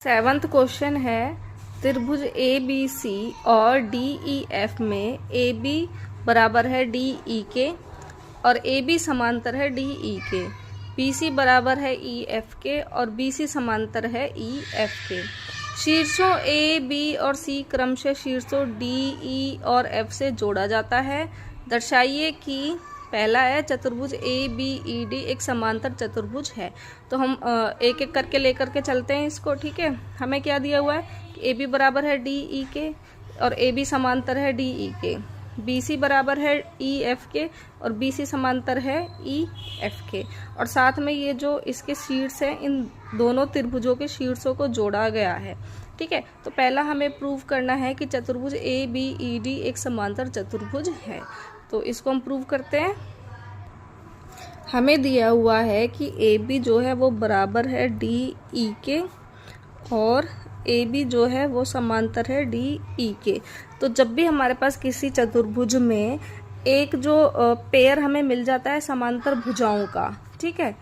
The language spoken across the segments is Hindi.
7th क्वेश्चन है त्रिभुज ए बी सी और डी ई एफ में ए बी बराबर है डी ई के और ए बी समांतर है डी ई के, बी सी बराबर है ई एफ के और बी सी समांतर है ई एफ के। शीर्षों ए बी और सी क्रमशः शीर्षों डी ई और एफ से जोड़ा जाता है। दर्शाइए कि पहला है चतुर्भुज ए बी ई डी एक समांतर चतुर्भुज है। तो हम एक एक करके लेकर के चलते हैं इसको, ठीक है। हमें क्या दिया हुआ है कि ए बी बराबर है डी ई के और ए बी समांतर है डी ई के, बी सी बराबर है ई एफ के और बी सी समांतर है ई एफ के, और साथ में ये जो इसके शीर्ष हैं इन दोनों त्रिभुजों के शीर्षों को जोड़ा गया है, ठीक है। तो पहला हमें प्रूव करना है कि चतुर्भुज ए बी ई डी एक समांतर चतुर्भुज है। तो इसको हम प्रूव करते हैं। हमें दिया हुआ है कि ए बी जो है वो बराबर है डी ई के और ए बी जो है वो समांतर है डी ई के। तो जब भी हमारे पास किसी चतुर्भुज में एक जो पेयर हमें मिल जाता है समांतर भुजाओं का, ठीक है,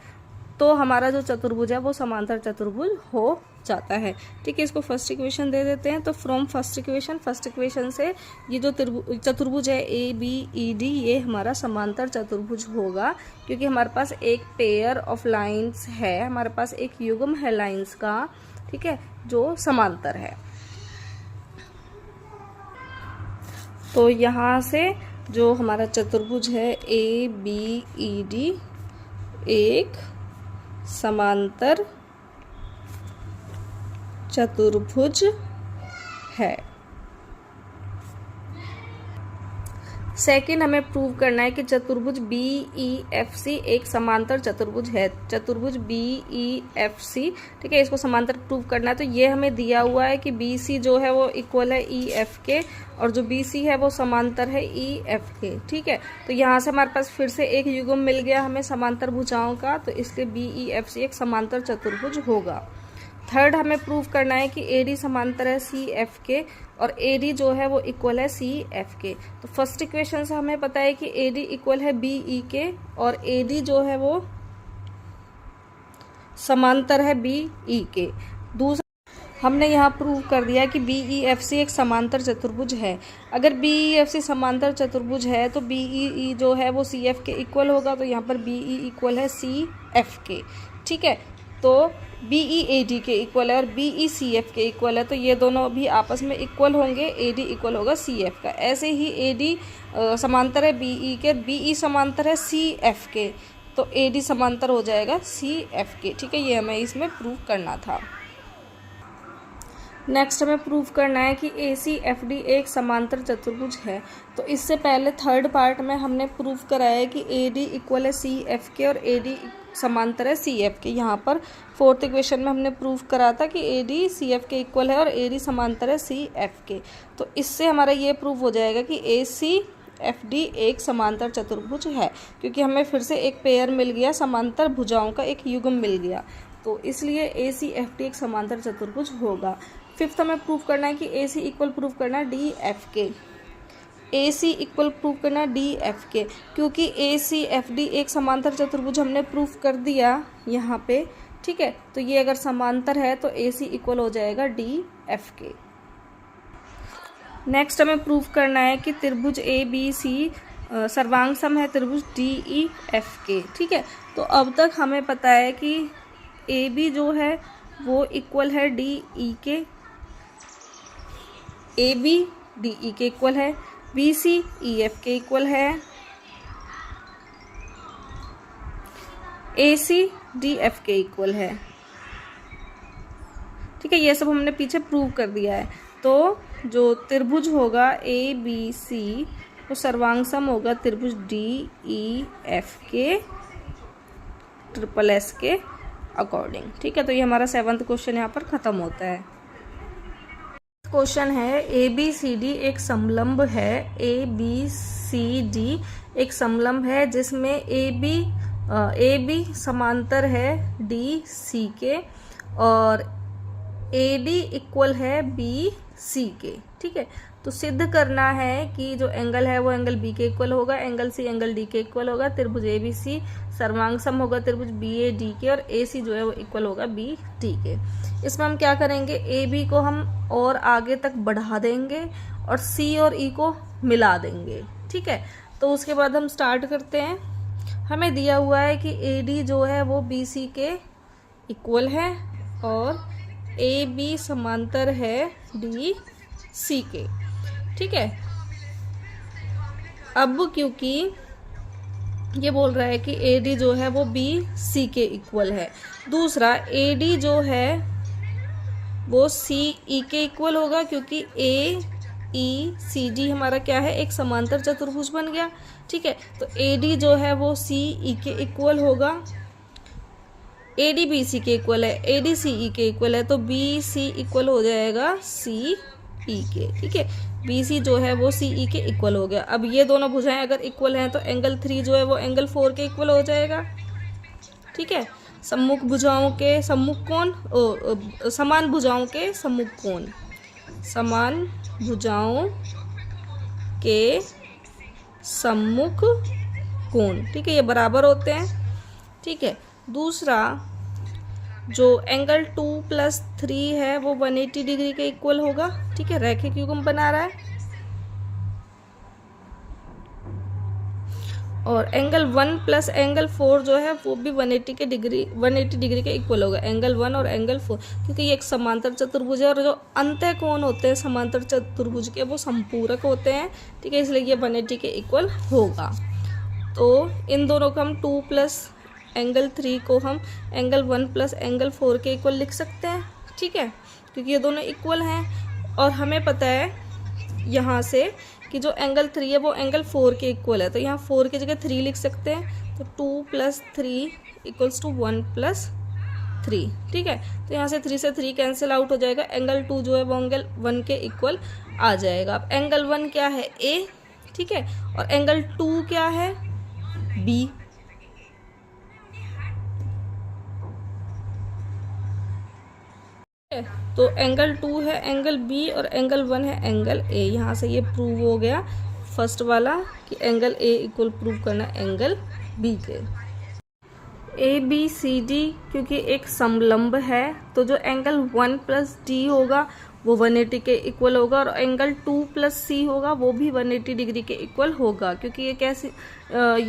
तो हमारा जो चतुर्भुज है वो समांतर चतुर्भुज हो जाता है, ठीक है। इसको फर्स्ट इक्वेशन दे देते हैं। तो फ्रॉम फर्स्ट इक्वेशन से ये जो चतुर्भुज है ए बी ई डी ये हमारा समांतर चतुर्भुज होगा, क्योंकि हमारे पास एक पेयर ऑफ लाइंस है, हमारे पास एक युग्म है लाइंस का, ठीक है, जो समांतर है। तो यहाँ से जो हमारा चतुर्भुज है ए बी ई डी एक समांतर चतुर्भुज है। सेकेंड हमें प्रूव करना है कि चतुर्भुज बी ई एफ सी एक समांतर चतुर्भुज है। चतुर्भुज बी ई एफ सी, ठीक है, इसको समांतर प्रूव करना है। तो ये हमें दिया हुआ है कि बी सी जो है वो इक्वल है ई एफ के और जो बी सी है वो समांतर है ई एफ के, ठीक है। तो यहाँ से हमारे पास फिर से एक युग्म मिल गया हमें समांतर भुजाओं का, तो इसलिए बी ई एफ सी एक समांतर चतुर्भुज होगा। थर्ड हमें प्रूव करना है कि ए डी समांतर है सी एफ के और ए डी जो है वो इक्वल है सी एफ के। तो फर्स्ट इक्वेशन से हमें पता है कि ए डी इक्वल है बी ई के और ए डी जो है वो समांतर है बी ई के। दूसरा हमने यहाँ प्रूव कर दिया कि बी ई एफ सी एक समांतर चतुर्भुज है। अगर बी ई एफ सी समांतर चतुर्भुज है तो बी ई जो है वो सी एफ के इक्वल होगा, तो यहाँ पर बी ई इक्वल है सी एफ के, ठीक है। तो बी ई ए डी के इक्वल है और बी ई सी एफ के इक्वल है, तो ये दोनों भी आपस में इक्वल होंगे, ए डी इक्वल होगा सी एफ का। ऐसे ही ए डी समांतर है बी ई के, बी ई समांतर है सी एफ के, तो ए डी समांतर हो जाएगा सी एफ के, ठीक है। ये हमें इसमें प्रूव करना था। नेक्स्ट हमें प्रूव करना है कि ए सी एफ डी एक समांतर चतुर्भुज है। तो इससे पहले थर्ड पार्ट में हमने प्रूव कराया है कि ए डी इक्वल है सी एफ के और ए डी समांतर है सी एफ के। यहाँ पर फोर्थ इक्वेशन में हमने प्रूव करा था कि ए डी सी एफ के इक्वल है और ए डी समांतर है सी एफ के। तो इससे हमारा ये प्रूव हो जाएगा कि ए सी एफ डी एक समांतर चतुर्भुज है, क्योंकि हमें फिर से एक पेयर मिल गया, समांतर भुजाओं का एक युग्म मिल गया, तो इसलिए ए सी एफ डी एक समांतर चतुर्भुज होगा। फिफ्थ हमें प्रूव करना है कि ए सी इक्वल प्रूव करना है डी एफ के। ए सी इक्वल प्रूव करना डी एफ के, क्योंकि ए सी एफ डी एक समांतर चतुर्भुज हमने प्रूव कर दिया यहाँ पे, ठीक है। तो ये अगर समांतर है तो ए सी इक्वल हो जाएगा डी एफ के। नेक्स्ट हमें प्रूव करना है कि त्रिभुज ए बी सी सर्वांग सम है त्रिभुज डी ई एफ के, ठीक है। तो अब तक हमें पता है कि ए बी जो है वो इक्वल है डी ई के, ए बी डी ई के इक्वल है, बी सी ई एफ के इक्वल है, ए सी डी एफ के इक्वल है, ठीक है। ये सब हमने पीछे प्रूव कर दिया है। तो जो त्रिभुज होगा ए बी सी वो सर्वांग सम होगा त्रिभुज डी ई एफ के ट्रिपल एस के अकॉर्डिंग, ठीक है। तो ये हमारा 7th क्वेश्चन यहाँ पर खत्म होता है। क्वेश्चन है ए बी सी डी एक समलंब है। ए बी सी डी एक समलंब है जिसमें ए बी समांतर है डी सी के और ए डी इक्वल है बी सी के। ठीक है, तो सिद्ध करना है कि जो एंगल है वो एंगल बी के इक्वल होगा, एंगल सी एंगल डी के इक्वल होगा, त्रिभुज ए बी सी सर्वांग सम होगा त्रिभुज बी ए डी के, और ए सी जो है वो इक्वल होगा बी डी के। इसमें हम क्या करेंगे, ए बी को हम और आगे तक बढ़ा देंगे और सी और ई को मिला देंगे। ठीक है, तो उसके बाद हम स्टार्ट करते हैं। हमें दिया हुआ है कि ए डी जो है वो बी सी के इक्वल है और ए बी समांतर है डी सी के। ठीक है, अब क्योंकि ये बोल रहा है कि ए डी जो है वो बी सी के इक्वल है, दूसरा ए डी जो है वो सी ई के इक्वल होगा, क्योंकि ए ई सी डी हमारा क्या है, एक समांतर चतुर्भुज बन गया। ठीक है, तो ए डी जो है वो सी ई के इक्वल होगा, ए डी बी सी के इक्वल है, ए डी सी ई के इक्वल है, तो बी सी इक्वल हो जाएगा सी ई के। ठीक है, बी सी जो है वो सी ई के इक्वल हो गया। अब ये दोनों भुजाएं अगर इक्वल हैं तो एंगल 3 जो है वो एंगल 4 के इक्वल हो जाएगा। ठीक है, सम्मुख भुजाओं के सम्मुख कोण, समान भुजाओं के सम्मुख कोण, समान भुजाओं के सम्मुख कोण। ठीक है, ये बराबर होते हैं। ठीक है, दूसरा जो एंगल 2 + 3 है वो 180 डिग्री के इक्वल होगा। ठीक है, रैखिक युग्म बना रहा है। और एंगल 1 + एंगल 4 जो है वो भी 180 डिग्री के इक्वल होगा, एंगल 1 और एंगल 4, क्योंकि ये एक समांतर चतुर्भुज है और जो अंतः कोण होते हैं समांतर चतुर्भुज के वो संपूरक होते हैं। ठीक है, इसलिए ये 180 के इक्वल होगा। तो इन दोनों को हम 2 + एंगल 3 को हम एंगल 1 + एंगल 4 के इक्वल लिख सकते हैं। ठीक है, क्योंकि ये दोनों इक्वल हैं और हमें पता है यहाँ से कि जो एंगल 3 है वो एंगल 4 के इक्वल है, तो यहाँ 4 की जगह 3 लिख सकते हैं। तो 2 + 3 = 1 + 3। ठीक है, तो यहाँ से 3 से 3 कैंसिल आउट हो जाएगा, एंगल 2 जो है वो एंगल 1 के इक्वल आ जाएगा। अब एंगल 1 क्या है, ए। ठीक है, और एंगल 2 क्या है, बी। तो एंगल 2 है एंगल बी और एंगल 1 है एंगल ए। यहाँ से ये प्रूव हो गया फर्स्ट वाला कि एंगल ए इक्वल प्रूव करना एंगल बी के। ए बी सी डी क्योंकि एक समलंब है तो जो एंगल 1 + डी होगा वो 180 के इक्वल होगा, और एंगल 2 + सी होगा वो भी 180 डिग्री के इक्वल होगा, क्योंकि ये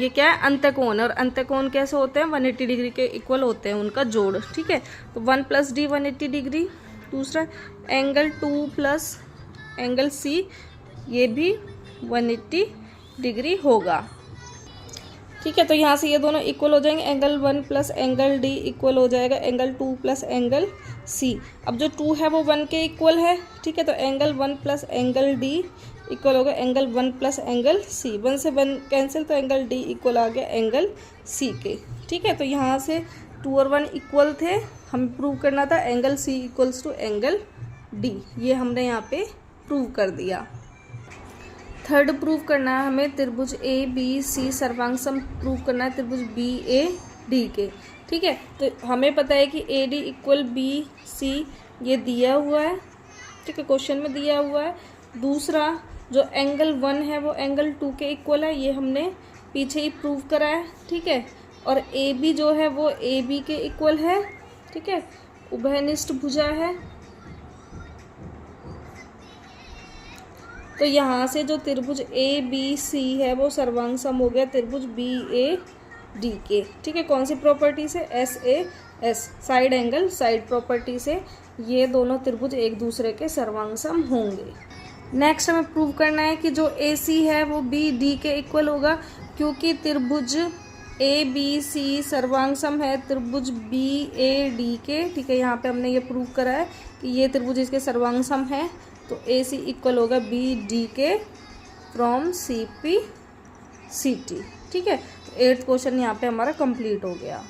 क्या है, अंतःकोण, और अंतःकोण कैसे होते हैं, 180 डिग्री के इक्वल होते हैं उनका जोड़। ठीक है, तो 1 + डी 180 डिग्री, दूसरा एंगल 2 + एंगल सी ये भी 180 डिग्री होगा। ठीक है, तो यहाँ से ये दोनों इक्वल हो जाएंगे, एंगल 1 + एंगल डी इक्वल हो जाएगा एंगल 2 + एंगल सी। अब जो 2 है वो 1 के इक्वल है। ठीक है, तो एंगल 1 + एंगल डी इक्वल होगा एंगल 1 + एंगल सी। 1 से 1 कैंसिल, तो एंगल डी इक्वल आ गया एंगल सी के। ठीक है, तो यहाँ से 2 और 1 इक्वल थे, हमें प्रूव करना था एंगल सी = एंगल डी, ये हमने यहाँ पे प्रूव कर दिया। थर्ड प्रूव करना है हमें त्रिभुज ए बी सी सर्वांग सम प्रूव करना है त्रिभुज बी ए डी के। ठीक है, तो हमें पता है कि A D equal B C ये दिया हुआ है। ठीक है, क्वेश्चन में दिया हुआ है। दूसरा जो एंगल 1 है वो एंगल 2 के इक्वल है, ये हमने पीछे ही प्रूव करा है। ठीक है, और ए बी जो है वो ए बी के इक्वल है। ठीक है, उभयनिष्ठ भुजा है। तो यहाँ से जो त्रिभुज ए बी सी है वो सर्वांग सम हो गया त्रिभुज बी ए डी के। ठीक है, कौन सी प्रॉपर्टी से, S A S, side angle side property से ये दोनों त्रिभुज एक दूसरे के सर्वांग सम होंगे। नेक्स्ट हमें प्रूव करना है कि जो ए सी है वो बी डी के इक्वल होगा, क्योंकि त्रिभुज ए बी सी सर्वांग सम है त्रिभुज बी ए डी के। ठीक है, यहाँ पे हमने ये प्रूव करा है कि ये त्रिभुज इसके सर्वांग सम है, तो ए सी इक्वल होगा बी डी के from C P C T. ठीक है, तो 8th क्वेश्चन यहाँ पे हमारा कंप्लीट हो गया।